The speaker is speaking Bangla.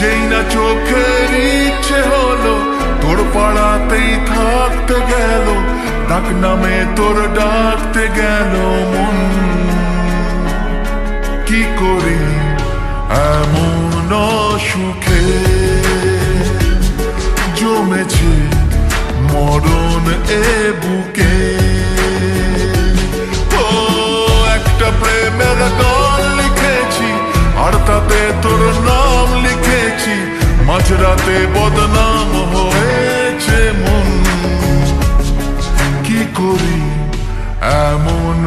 যেই না চোখের ইচ্ছে হলো তোর পাড়াতেই থাকতে গেল, ডাক নামে তোর ডাকতে গেল মন। কি করি এমন সুখে জমেছে মরণ এ বুকে। ও একটা প্রেমের গান লিখেছি আর তাতে তোর নাম লিখেছি, মাঝরাতে বদনাম হয়েছে মন। কি করি এমন